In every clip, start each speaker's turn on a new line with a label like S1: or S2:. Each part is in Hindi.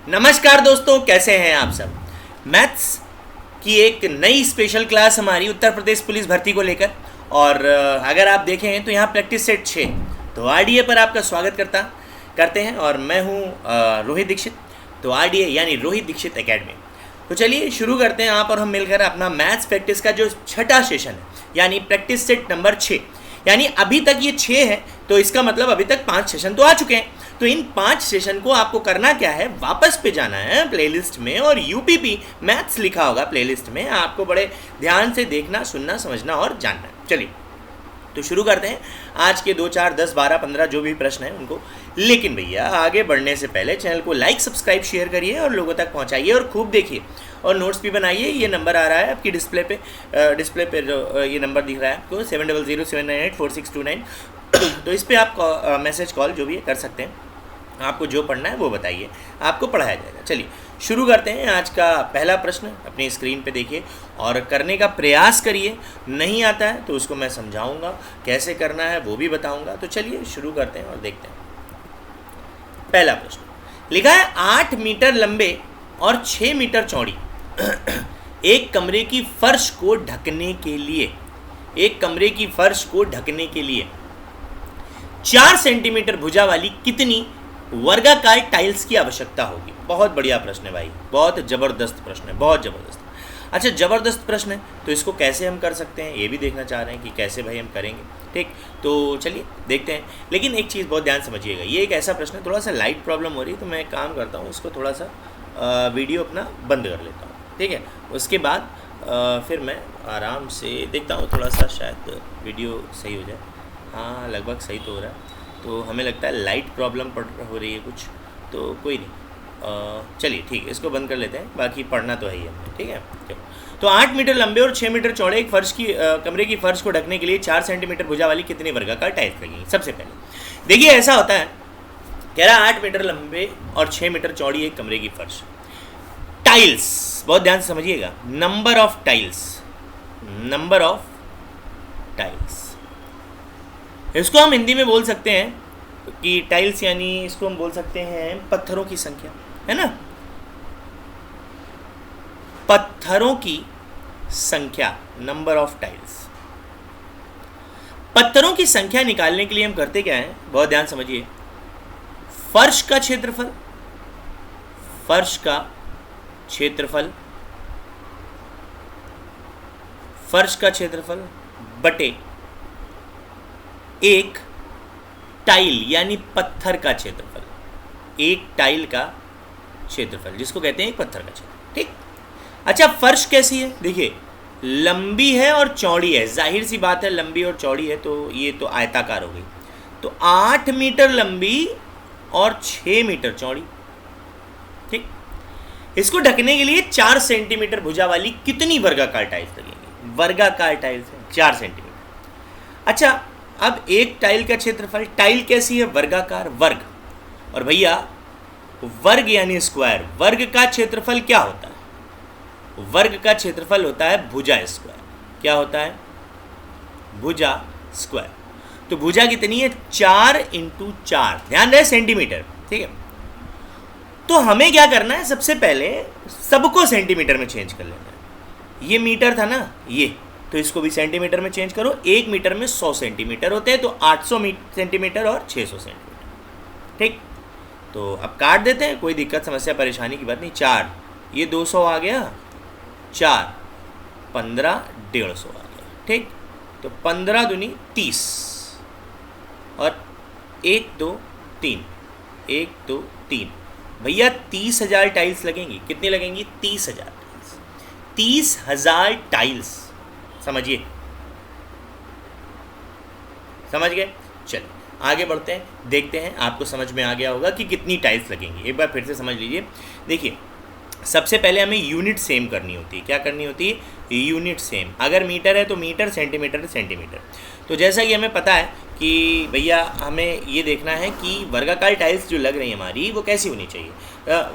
S1: नमस्कार दोस्तों, कैसे हैं आप सब। मैथ्स की एक नई स्पेशल क्लास हमारी उत्तर प्रदेश पुलिस भर्ती को लेकर, और अगर आप देखें तो यहाँ प्रैक्टिस सेट 6 तो आरडीए पर आपका स्वागत करते हैं। और मैं हूँ रोहित दीक्षित, तो आरडीए यानी रोहित दीक्षित एकेडमी। तो चलिए शुरू करते हैं आप और हम मिलकर अपना मैथ्स प्रैक्टिस का जो छठा सेशन है, यानी प्रैक्टिस सेट नंबर 6। यानी अभी तक ये 6 है, तो इसका मतलब अभी तक 5 सेशन तो आ चुके हैं। तो इन 5 सेशन को आपको करना क्या है, वापस पे जाना है प्लेलिस्ट में, और यूपीपी मैथ्स लिखा होगा प्लेलिस्ट में। आपको बड़े ध्यान से देखना, सुनना, समझना और जानना है। चलिए तो शुरू करते हैं आज के 2, 4, 10, 12, 15 जो भी प्रश्न हैं उनको। लेकिन भैया आगे बढ़ने से पहले चैनल को लाइक, सब्सक्राइब, शेयर करिए और लोगों तक पहुंचाइए और खूब देखिए और नोट्स भी बनाइए। ये नंबर आ रहा है आपकी डिस्प्ले पे जो ये नंबर दिख रहा है आपको 7007984629। तो इस पर आप मैसेज कॉल जो भी है कर सकते हैं। आपको जो पढ़ना है वो बताइए, आपको पढ़ाया जाएगा। चलिए शुरू करते हैं। आज का पहला प्रश्न अपनी स्क्रीन पे देखिए और करने का प्रयास करिए। नहीं आता है तो उसको मैं समझाऊंगा, कैसे करना है वो भी बताऊंगा। तो चलिए शुरू करते हैं और देखते हैं। पहला प्रश्न लिखा है 8 मीटर लंबे और 6 मीटर चौड़ी एक कमरे की फर्श को ढकने के लिए 4 सेंटीमीटर भुजा वाली कितनी वर्गाकार टाइल्स की आवश्यकता होगी। बहुत बढ़िया प्रश्न है भाई, बहुत ज़बरदस्त प्रश्न है, बहुत ज़बरदस्त। अच्छा, ज़बरदस्त प्रश्न है तो इसको कैसे हम कर सकते हैं ये भी देखना चाह रहे हैं कि कैसे भाई हम करेंगे। ठीक, तो चलिए देखते हैं। लेकिन एक चीज़ बहुत ध्यान समझिएगा, ये एक ऐसा प्रश्न है, थोड़ा सा लाइट प्रॉब्लम हो रही है तो मैं एक काम करता हूँ, इसको थोड़ा सा वीडियो अपना बंद कर लेता हूँ। ठीक है, उसके बाद फिर मैं आराम से देखता हूँ, थोड़ा सा शायद वीडियो सही हो जाए। हाँ, लगभग सही तो हो रहा है। तो हमें लगता है लाइट प्रॉब्लम हो रही है कुछ, तो कोई नहीं। चलिए ठीक है, इसको बंद कर लेते हैं, बाकी पढ़ना तो है ही हमने। ठीक है, तो 8 मीटर लंबे और 6 मीटर चौड़े एक कमरे की फर्श को ढकने के लिए 4 सेंटीमीटर भुजा वाली कितने वर्गाकार टाइल्स लगेंगी। सबसे पहले देखिए ऐसा होता है, कह रहा है 8 मीटर लंबे और 6 मीटर चौड़ी एक कमरे की फर्श। टाइल्स बहुत ध्यान से समझिएगा, नंबर ऑफ टाइल्स, इसको हम हिंदी में बोल सकते हैं कि टाइल्स यानी इसको हम बोल सकते हैं पत्थरों की संख्या, है ना। पत्थरों की संख्या, नंबर ऑफ टाइल्स। पत्थरों की संख्या निकालने के लिए हम करते क्या है, बहुत ध्यान समझिए। फर्श का क्षेत्रफल बटे एक टाइल यानी पत्थर का क्षेत्रफल, एक टाइल का क्षेत्रफल जिसको कहते हैं एक पत्थर का क्षेत्रफल। ठीक, अच्छा फर्श कैसी है, देखिए लंबी है और चौड़ी है, जाहिर सी बात है लंबी और चौड़ी है तो ये तो आयताकार हो गई। तो 8 मीटर लंबी और 6 मीटर चौड़ी। ठीक, इसको ढकने के लिए 4 सेंटीमीटर भुजा वाली कितनी वर्गाकार टाइल्स लगेंगी। वर्गाकार टाइल्स है 4 सेंटीमीटर। अच्छा, अब एक टाइल का क्षेत्रफल, टाइल कैसी है, वर्गाकार, वर्ग। और भैया वर्ग यानी स्क्वायर, वर्ग का क्षेत्रफल क्या होता है, वर्ग का क्षेत्रफल होता है भुजा स्क्वायर। क्या होता है, भुजा स्क्वायर। तो भुजा कितनी है, 4 × 4, ध्यान रहे सेंटीमीटर। ठीक है, तो हमें क्या करना है, सबसे पहले सबको सेंटीमीटर में चेंज कर लेना है। ये मीटर था ना ये, तो इसको भी सेंटीमीटर में चेंज करो। 1 मीटर में 100 सेंटीमीटर होते हैं, तो 800 सेंटीमीटर और 600 सेंटीमीटर। ठीक, तो अब काट देते हैं, कोई दिक्कत समस्या परेशानी की बात नहीं। 4 ये 200 आ गया, 4 15 150 आ गया। ठीक, तो 15 दूनी 30 और 1 2 3, 1 2 3, भैया 30,000 टाइल्स लगेंगी। कितनी लगेंगी, 30,000 टाइल्स। 30,000 टाइल्स, समझिए, समझ गए। चलिए आगे बढ़ते हैं, देखते हैं आपको समझ में आ गया होगा कि कितनी टाइल्स लगेंगी। एक बार फिर से समझ लीजिए। देखिए सबसे पहले हमें यूनिट सेम करनी होती है। क्या करनी होती है, यूनिट सेम। अगर मीटर है तो मीटर, सेंटीमीटर है सेंटीमीटर। तो जैसा कि हमें पता है कि भैया हमें ये देखना है कि वर्गाकार टाइल्स जो लग रही है हमारी वो कैसी होनी चाहिए।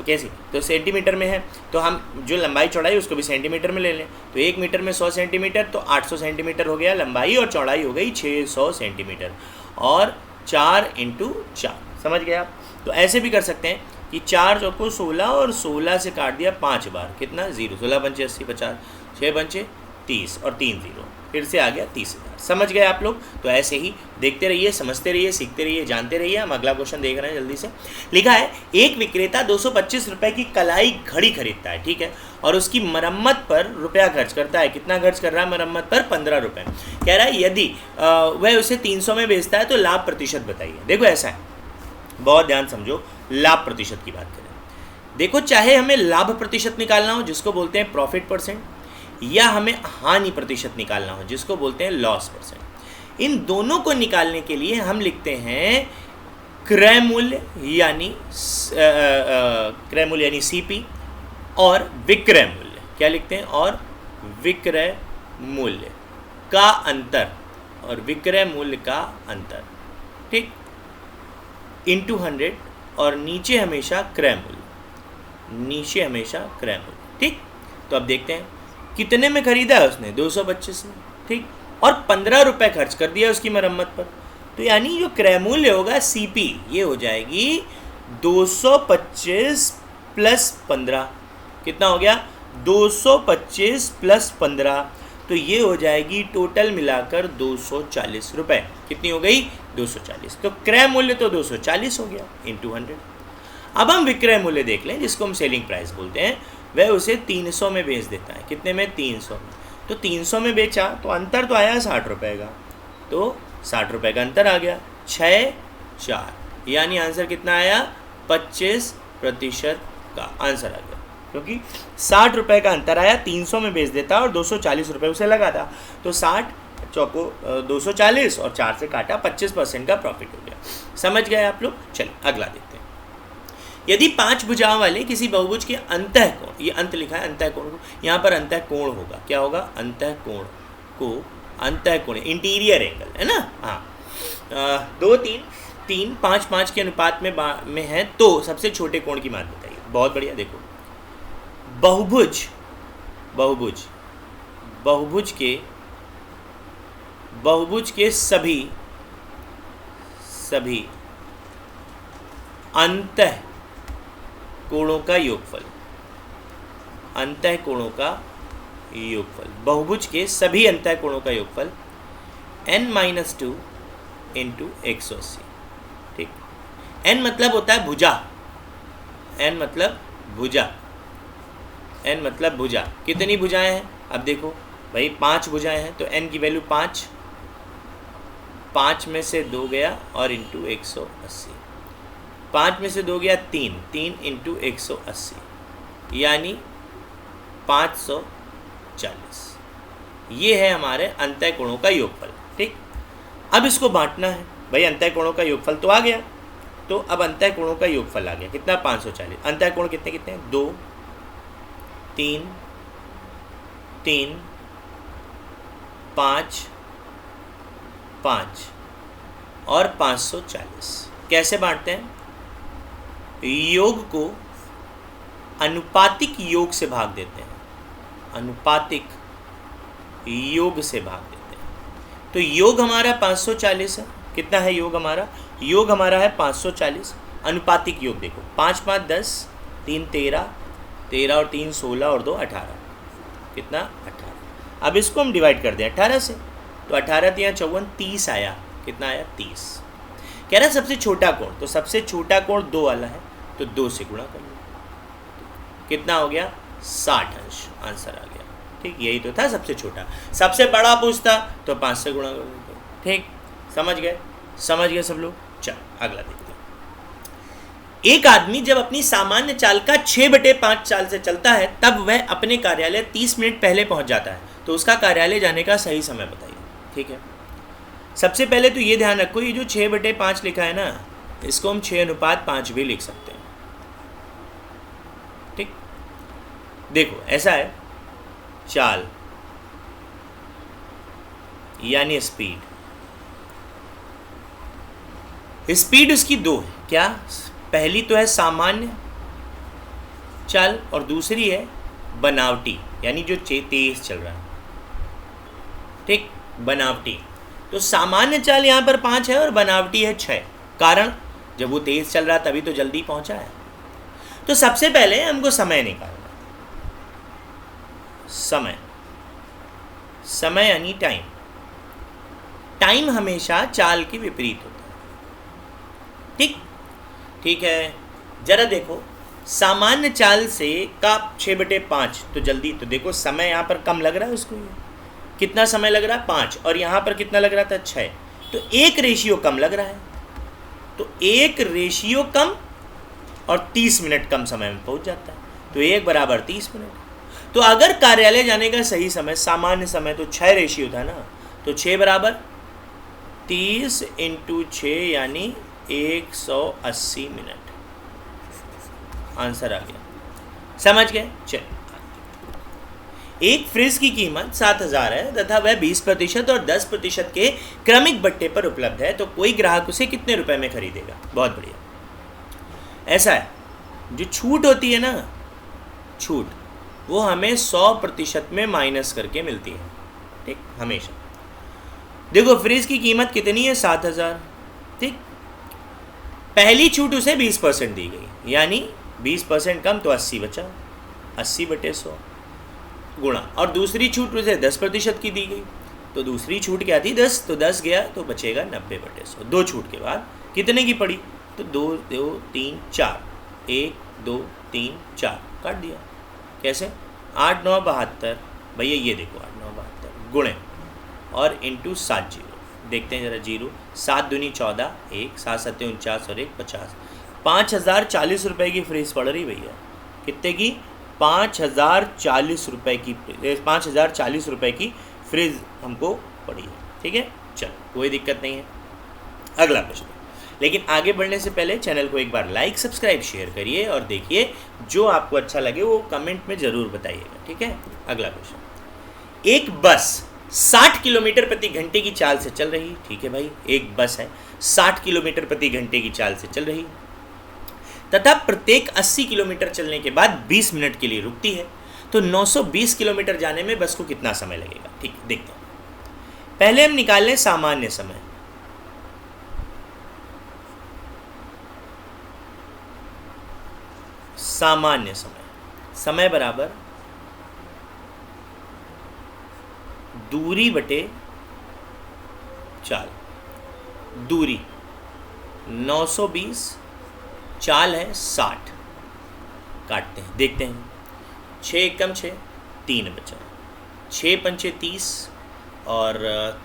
S1: कैसी, तो सेंटीमीटर में है तो हम जो लंबाई चौड़ाई उसको भी सेंटीमीटर में ले लें। तो 1 मीटर में 100 सेंटीमीटर, तो 800 सेंटीमीटर हो गया लंबाई, और चौड़ाई हो गई 600 सेंटीमीटर। और 4 × 4, समझ गए आप। तो ऐसे भी कर सकते हैं कि 4 चौको 16 और 16 से काट दिया 5 बार, कितना 0, 16 पंचे 80, 50, 6 पंचे 30 और 3 0, फिर से आ गया 30,000। समझ गए आप लोग? तो ऐसे ही देखते रहिए, समझते रहिए, सीखते रहिए, जानते रहिए। हम अगला क्वेश्चन देख रहे हैं जल्दी से। लिखा है एक विक्रेता 225 रुपये की कलाई घड़ी खरीदता है, ठीक है, और उसकी मरम्मत पर रुपया खर्च करता है। कितना खर्च कर रहा है मरम्मत पर? 15 रुपये। कह रहा है यदि वह उसे 300 में बेचता है तो लाभ प्रतिशत बताइए। देखो ऐसा है, बहुत ध्यान समझो, लाभ प्रतिशत की बात करें। देखो, चाहे हमें लाभ प्रतिशत निकालना हो जिसको बोलते हैं प्रॉफिट परसेंट, या हमें हानि प्रतिशत निकालना हो जिसको बोलते हैं लॉस परसेंट, इन दोनों को निकालने के लिए हम लिखते हैं क्रय मूल्य यानी सीपी और विक्रय मूल्य। क्या लिखते हैं? और विक्रय मूल्य का अंतर, और विक्रय मूल्य का अंतर, ठीक, इंटू 100, और नीचे हमेशा क्रय मूल्य, नीचे हमेशा क्रय मूल्य, ठीक। तो अब देखते हैं कितने में खरीदा है उसने, 225 में, ठीक, और 15 रुपये खर्च कर दिया उसकी मरम्मत पर। तो यानी जो क्रय मूल्य होगा सीपी, ये हो जाएगी 225 प्लस 15, कितना हो गया? 225 प्लस 15, तो ये हो जाएगी टोटल मिलाकर 240 रुपये। कितनी हो गई? 240। तो क्रय मूल्य तो 240 हो गया इंटू 100। अब हम विक्रय मूल्य देख लें, जिसको हम सेलिंग प्राइस बोलते हैं। वह उसे 300 में बेच देता है। कितने में? 300 में। तो 300 में बेचा तो अंतर तो आया 60 रुपये का, तो 60 रुपये का अंतर आ गया, 6 4, यानी आंसर कितना आया? 25% का आंसर आ गया, क्योंकि 60 रुपये का अंतर आया, 300 में बेच देता और 240 रुपये उसे लगा था, तो 60 चौको 240 और 4 से काटा, 25% का प्रॉफिट हो गया। समझ गए आप लोग? चलिए अगला देखते हैं। यदि 5 भुजाओं वाले किसी बहुभुज के अंतःकोण, ये अंत लिखा है अंतःकोण को, यहाँ पर अंतःकोण होगा, क्या होगा? अंतःकोण को, अंतःकोण इंटीरियर एंगल है ना, हाँ, 2 3 5 5 के अनुपात में है, तो सबसे छोटे कोण की मान बताइए। बहुत बढ़िया। देखो, बहुभुज के सभी अंतःकोणों का योगफल, अंतःकोणों का योगफल, बहुभुज के सभी अंतःकोणों का योगफल n-2 इंटू 180, ठीक। n मतलब होता है भुजा, n मतलब भुजा, कितनी भुजाएं हैं? अब देखो भाई, 5 भुजाएं हैं, तो n की वैल्यू 5 में से 2 गया और इंटू 180, 5 में से 2 गया 3 इंटू 180, यानी 540। ये है हमारे अंतःकोणों का योगफल, ठीक। अब इसको बांटना है भाई, अंतःकोणों का योगफल तो आ गया, तो अब अंतःकोणों का योगफल आ गया, कितना? 540। अंतःकोण कितने हैं? 2 3 3 5 5 और 540। कैसे बांटते हैं? योग को अनुपातिक योग से भाग देते हैं, अनुपातिक योग से भाग देते हैं। तो योग हमारा 540 है। कितना है योग हमारा? योग हमारा है 540। अनुपातिक योग देखो, 5 5 10, 3 13, 13 और 3 16 और 2 18, कितना? 18। अब इसको हम डिवाइड कर दें 18 से, तो 18 3 54, 30 आया। कितना आया? 30। कह रहा है सबसे छोटा कोण, तो सबसे छोटा कोण 2 वाला है, तो 2 से गुणा कर लो, कितना हो गया? 60 अंश, आंसर आ गया, ठीक। यही तो था सबसे छोटा। सबसे बड़ा पूछता तो 5 से गुणा कर देते, ठीक। समझ गए सब लोग? चल अगला देखते हैं। एक आदमी जब अपनी सामान्य चाल का 6/5 चाल से चलता है, तब वह अपने कार्यालय 30 मिनट पहले पहुंच जाता है, तो उसका कार्यालय जाने का सही समय बताइए, ठीक है। सबसे पहले तो ये ध्यान रखो, ये जो 6/5 लिखा है ना, इसको हम 6:5 भी लिख सकते हैं, ठीक। देखो ऐसा है, चाल यानी स्पीड उसकी 2 है। क्या? पहली तो है सामान्य चाल और दूसरी है बनावटी, यानी जो तेज चल रहा है, ठीक, बनावटी। तो सामान्य चाल यहाँ पर 5 है और बनावटी है 6। कारण जब वो तेज चल रहा तभी तो जल्दी पहुँचा है, तो सबसे पहले हमको समय निकालना, समय यानी टाइम। टाइम हमेशा चाल के विपरीत होता है। ठीक है। जरा देखो, सामान्य चाल से का 6/5, तो जल्दी तो देखो, समय यहाँ पर कम लग रहा है उसको, कितना समय लग रहा है 5, और यहाँ पर कितना लग रहा था 6, तो 1 रेशियो कम लग रहा है। तो 1 रेशियो कम और 30 मिनट कम समय में पहुँच जाता है, तो 1 बराबर 30 मिनट। तो अगर कार्यालय जाने का सही समय, सामान्य समय तो 6 रेशियो था ना, तो 6 बराबर 30 × 6 यानी 180 मिनट। आंसर आ गया, समझ गए? चल, एक फ्रिज की कीमत 7,000 है तथा वह 20% और 10% के क्रमिक बट्टे पर उपलब्ध है, तो कोई ग्राहक उसे कितने रुपए में खरीदेगा? बहुत बढ़िया। ऐसा है, जो छूट होती है ना, छूट, वो हमें 100% में माइनस करके मिलती है। ठीक, हमेशा देखो, फ्रिज की कीमत कितनी है? 7,000। ठीक, पहली छूट उसे 20% दी गई, यानी 20% कम तो 80 बचा, 80/100 गुणा, और दूसरी छूट उसे 10% की दी गई, तो दूसरी छूट क्या थी? 10, तो 10 गया तो बचेगा 90/100। 2 छूट के बाद कितने की पड़ी? तो 2, 2, 3, 4, 1, 2, 3, 4 काट दिया। कैसे? 8, 9, 72। भैया ये देखो, 8, 9, 72 गुणे और इंटू 7 जीरो। देखते हैं जरा जीरो। 7 दूनी 14, 1, 7 7 49 और 1 50। 5,040 रुपये की फ्रिज पड़ रही भैया। कितने की? 5,040 रुपये की, 5,040 रुपये की फ्रिज हमको पड़ी है। ठीक है, चलो कोई दिक्कत नहीं है। अगला प्रश्न, लेकिन आगे बढ़ने से पहले चैनल को एक बार लाइक, सब्सक्राइब, शेयर करिए और देखिए, जो आपको अच्छा लगे वो कमेंट में ज़रूर बताइएगा। ठीक है, अगला प्रश्न, एक बस 60 किलोमीटर प्रति घंटे की चाल से चल रही। ठीक है भाई, एक बस है 60 किलोमीटर प्रति घंटे की चाल से चल रही तथा प्रत्येक 80 किलोमीटर चलने के बाद 20 मिनट के लिए रुकती है, तो 920 किलोमीटर जाने में बस को कितना समय लगेगा? ठीक, देखते हैं। पहले हम निकाल लें सामान्य समय। सामान्य समय, समय बराबर दूरी बटे चाल। दूरी 920, चाल है 60, काटते हैं, देखते हैं। 6 एकम 6, 3 बचा, 6 पंचे 30 और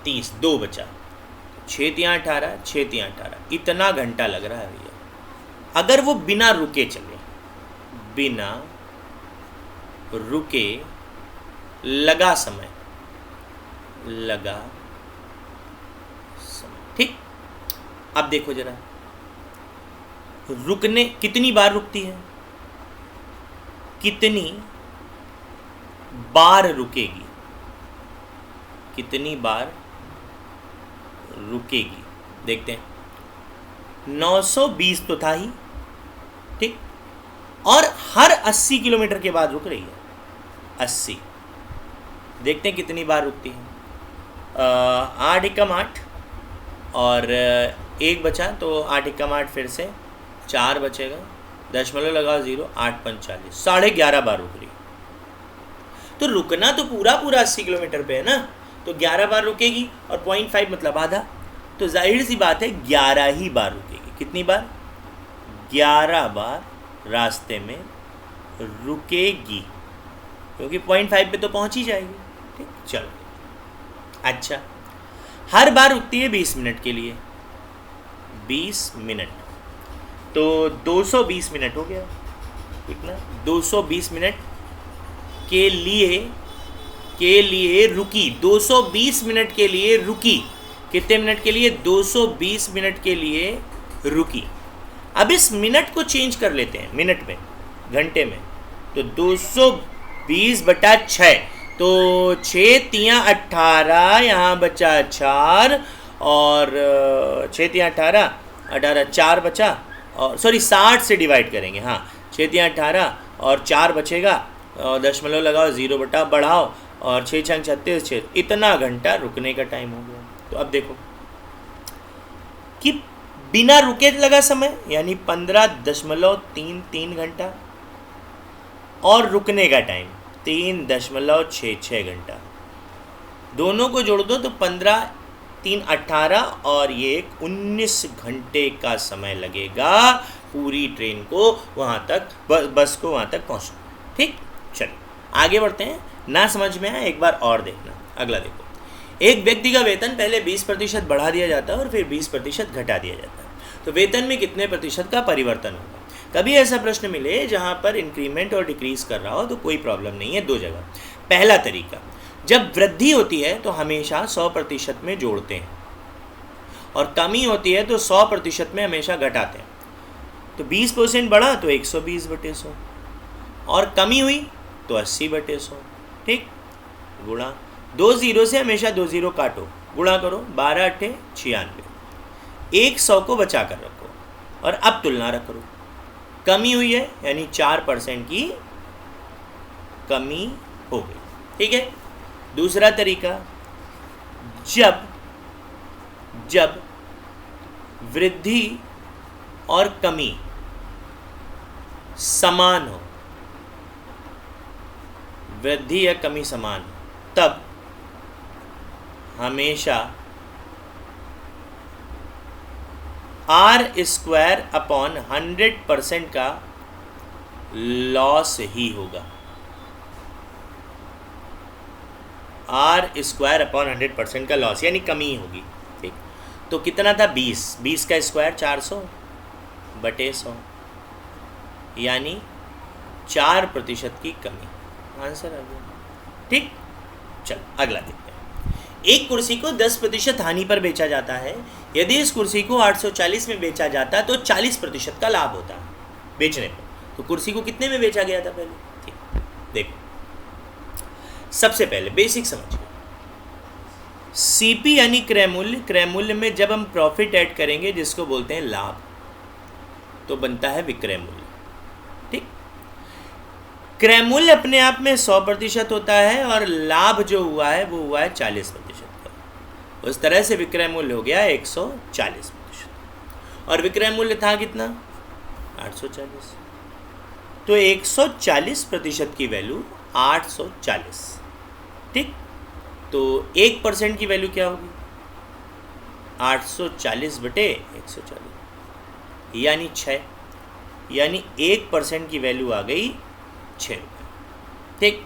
S1: 30 2 बचा, 6 तियाँ 18, 6 तियाँ 18, इतना घंटा लग रहा है भैया। अगर वो बिना रुके चले, बिना रुके, लगा समय, लगा समय। ठीक, अब देखो जरा, रुकने कितनी बार रुकती है, कितनी बार रुकेगी, कितनी बार रुकेगी, देखते हैं। 920 तो था ही, ठीक, और हर 80 किलोमीटर के बाद रुक रही है। 80, देखते हैं कितनी बार रुकती है। 8 एकम 8 और 1 बचा, तो 8 एकम 8 फिर से 4 बचेगा, दशमलव लगाओ 0, 8 पंच 40, 11.5 बार रुक रही। तो रुकना तो पूरा 80 किलोमीटर पे है ना, तो 11 बार रुकेगी और 0.5 मतलब आधा, तो जाहिर सी बात है 11 ही बार रुकेगी। कितनी बार? 11 बार रास्ते में रुकेगी, क्योंकि 0.5 पे तो पहुंच ही जाएगी। ठीक, चलो। अच्छा, हर बार रुकती है 20 मिनट के लिए, 20 मिनट, तो 220 मिनट हो गया। कितना? 220 मिनट के लिए रुकी, 220 मिनट के लिए रुकी। कितने मिनट के लिए? 220 मिनट के लिए रुकी। अब इस मिनट को चेंज कर लेते हैं मिनट में, घंटे में, तो 220/6, तो 6 तियाँ 18, यहाँ बचा 4 और 6 तियाँ 18, 4 बचा, और सॉरी 60 से डिवाइड करेंगे। हाँ, 6 तियाँ 18 और 4 बचेगा, और दशमलव लगाओ, 0 बटा बढ़ाओ, और 6 छंग 36, 6, इतना घंटा रुकने का टाइम हो गया। तो अब देखो कि बिना रुके लगा समय, यानी 15.33 घंटा, और रुकने का टाइम 3.66 घंटा, दोनों को जोड़ दो तो 15, 3 18 और ये 19 घंटे का समय लगेगा पूरी ट्रेन को वहाँ तक, बस को वहाँ तक पहुँचना। ठीक, चलो आगे बढ़ते हैं। ना समझ में आया एक बार और देखना, अगला देखो। एक व्यक्ति का वेतन पहले 20% बढ़ा दिया जाता है और फिर 20% घटा दिया जाता है, तो वेतन में कितने प्रतिशत का परिवर्तन होगा? कभी ऐसा प्रश्न मिले जहाँ पर इंक्रीमेंट और डिक्रीज कर रहा हो तो कोई प्रॉब्लम नहीं है, दो जगह। पहला तरीका, जब वृद्धि होती है तो हमेशा 100% में जोड़ते हैं और कमी होती है तो 100% में हमेशा घटाते हैं। तो 20% बढ़ा तो 120/100 और कमी हुई तो 80/100। ठीक, गुणा 2 0 से हमेशा 2 0 काटो, गुणा करो, 12 8 96, 100 को बचा कर रखो और अब तुलना करो। कमी हुई है यानी 4% की कमी हो गई। ठीक है, दूसरा तरीका, जब वृद्धि और कमी समान हो, वृद्धि या कमी समान हो, तब हमेशा R² 100% का लॉस ही होगा। R² 100% का लॉस यानी कमी ही होगी। ठीक, तो कितना था? 20 का स्क्वायर 400/100 यानी 4% की कमी, आंसर आ गया। ठीक, चलो अगला देखते हैं। एक कुर्सी को 10% हानि पर बेचा जाता है। यदि इस कुर्सी को 840 में बेचा जाता है तो 40% का लाभ होता है बेचने पर। तो कुर्सी को कितने में बेचा गया था पहले? ठीक, देखो सबसे पहले बेसिक समझिए, सीपी यानी क्रय मूल्य। क्रय मूल्य में जब हम प्रॉफिट ऐड करेंगे जिसको बोलते हैं लाभ, तो बनता है विक्रय मूल्य। ठीक, क्रय मूल्य अपने आप में 100% होता है और लाभ जो हुआ है वो हुआ है 40% का। उस तरह से विक्रय मूल्य हो गया 140% और विक्रय मूल्य था कितना? 840। तो 140% की वैल्यू 840। ठीक, तो 1% की वैल्यू क्या होगी? 840/140 यानी 6, यानी 1% की वैल्यू आ गई 6 रुपये। ठीक,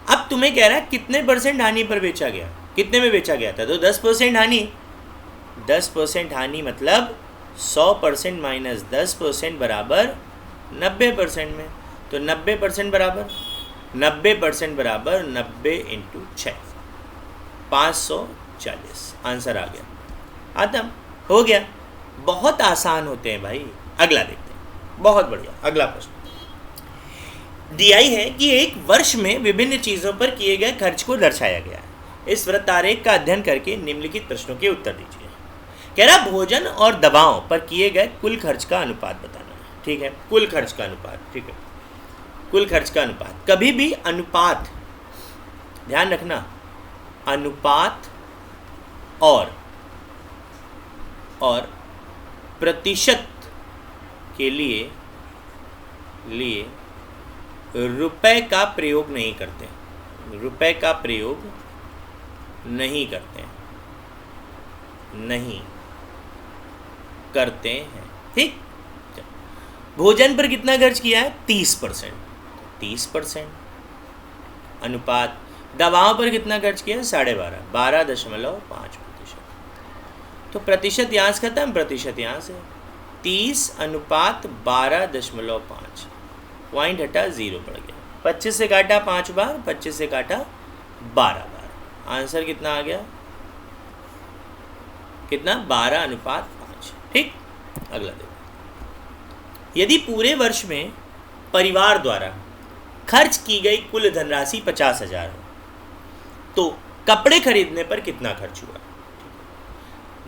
S1: अब तुम्हें कह रहा है कितने % हानि पर बेचा गया, कितने में बेचा गया था? तो 10% हानि। 10% हानि मतलब 100% माइनस 10% बराबर 90% में। तो 90% बराबर 90 × 6, 540। आंसर आ गया, आदम हो गया। बहुत आसान होते हैं भाई। अगला देखते हैं, बहुत बढ़िया। अगला प्रश्न दिया है कि एक वर्ष में विभिन्न चीज़ों पर किए गए खर्च को दर्शाया गया है। इस वृत्त आरेख का अध्ययन करके निम्नलिखित प्रश्नों के उत्तर दीजिए। कह रहा भोजन और दवाओं पर किए गए कुल खर्च का अनुपात बताना है। ठीक है, कुल खर्च का अनुपात। ठीक है, कुल खर्च का अनुपात। कभी भी अनुपात, ध्यान रखना, अनुपात और प्रतिशत के लिए रुपए का प्रयोग नहीं करते, रुपए का प्रयोग नहीं करते हैं। ठीक, भोजन पर कितना खर्च किया है? 30%। 30% अनुपात। दवाओं पर कितना खर्च किया है? 12.5, 12.5%। तो प्रतिशत यहाँ से खत्म, प्रतिशत यहाँ से। 30/12.5, पॉइंट हटा 0 पड़ गया। 25 से काटा 5 बार, 25 से काटा 12 बार। आंसर कितना आ गया? कितना? 12:5। ठीक, अगला देखो। यदि पूरे वर्ष में परिवार द्वारा खर्च की गई कुल धनराशि 50,000 हो तो कपड़े खरीदने पर कितना खर्च हुआ?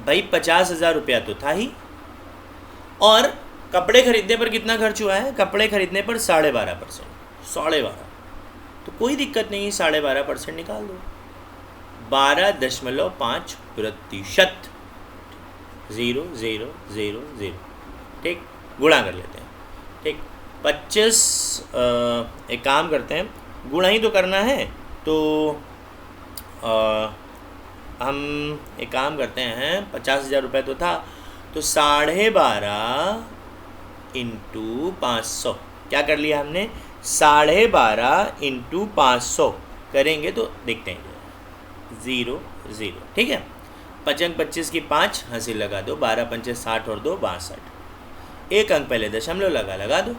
S1: भाई 50,000 रुपया तो था ही, और कपड़े खरीदने पर कितना खर्च हुआ है? कपड़े खरीदने पर 12.5%। 12.5 तो कोई दिक्कत नहीं, 12.5% निकाल दो। 12.5%। 0 0 0 0। ठीक, गुणा कर लेते हैं। ठीक, 25 एक काम करते हैं, गुणा ही तो करना है, तो हम एक काम करते हैं, 50,000 रुपये तो था, तो 12.5 इंटू 500 क्या कर लिया हमने, 12.5 इंटू 500 करेंगे तो देखते हैं 0 0, ठीक है। 5 अंक 25 की 5 हंसी लगा दो, 12 पंचे 60 और 2 62, एक अंक पहले दशमलव लगा दो,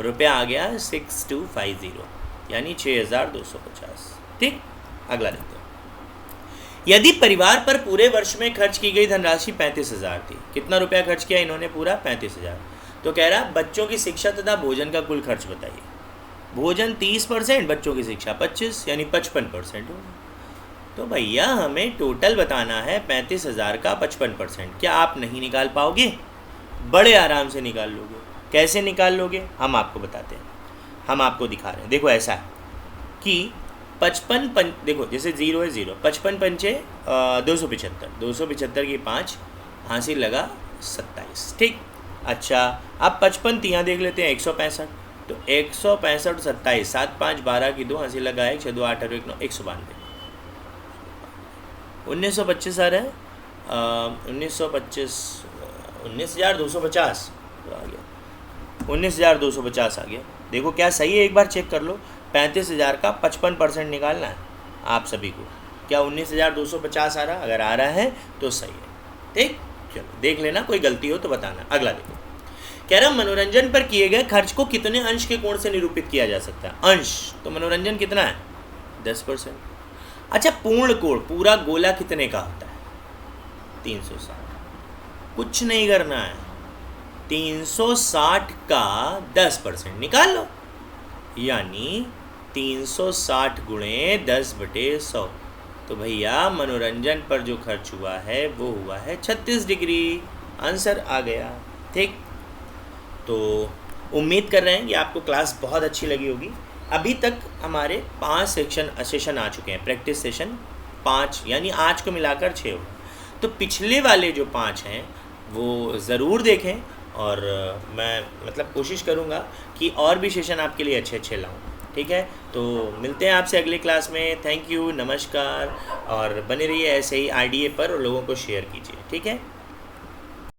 S1: रुपया आ गया 6250 यानी 6250, ठीक। अगला देखते हैं, यदि परिवार पर पूरे वर्ष में खर्च की गई धनराशि 35,000 थी, कितना रुपया खर्च किया इन्होंने पूरा 35,000, तो कह रहा बच्चों की शिक्षा तथा भोजन का कुल खर्च बताइए। भोजन 30%, बच्चों की शिक्षा 25 यानी 55% होगा। तो भैया हमें टोटल बताना है 35,000 का 55%, क्या आप नहीं निकाल पाओगे? बड़े आराम से निकाल लोगे। कैसे निकाल लोगे हम आपको बताते हैं, हम आपको दिखा रहे हैं। देखो ऐसा है कि 55 देखो जैसे 0 है 0, 55 पंचे 275, 275 की 5 हासिल लगा 27, ठीक। अच्छा अब 55 तियाँ देख लेते हैं, 165, तो 165 27, 7 5 12 की 2 हासिल लगा 1 6 2 8 और 1 9, 192, 1925 आ रहा है, 1925 19,250 आ गया, 19,250 आ गया। देखो क्या सही है, एक बार चेक कर लो। 35,000 का 55% निकालना है आप सभी को, क्या 19,250 आ रहा? अगर आ रहा है तो सही है, ठीक। चलो देख लेना, कोई गलती हो तो बताना। अगला देखो, कह रहा मनोरंजन पर किए गए खर्च को कितने अंश के कोण से निरूपित किया जा सकता है? अंश, तो मनोरंजन कितना है 10%। अच्छा पूर्ण कोण, पूरा गोला कितने का होता है? 360। कुछ नहीं करना है, 360 का 10% निकाल लो, यानी 360 गुणे 10/100। तो भैया मनोरंजन पर जो खर्च हुआ है वो हुआ है 36 डिग्री। आंसर आ गया, ठीक। तो उम्मीद कर रहे हैं कि आपको क्लास बहुत अच्छी लगी होगी। अभी तक हमारे 5 सेशन आ चुके हैं, प्रैक्टिस सेशन 5, यानी आज को मिलाकर 6 हो। तो पिछले वाले जो 5 हैं वो ज़रूर देखें, और मैं मतलब कोशिश करूँगा कि और भी सेशन आपके लिए अच्छे अच्छे लाऊँ, ठीक है। तो मिलते हैं आपसे अगली क्लास में। थैंक यू, नमस्कार, और बने रहिए ऐसे ही IDA पर और लोगों को शेयर कीजिए, ठीक है।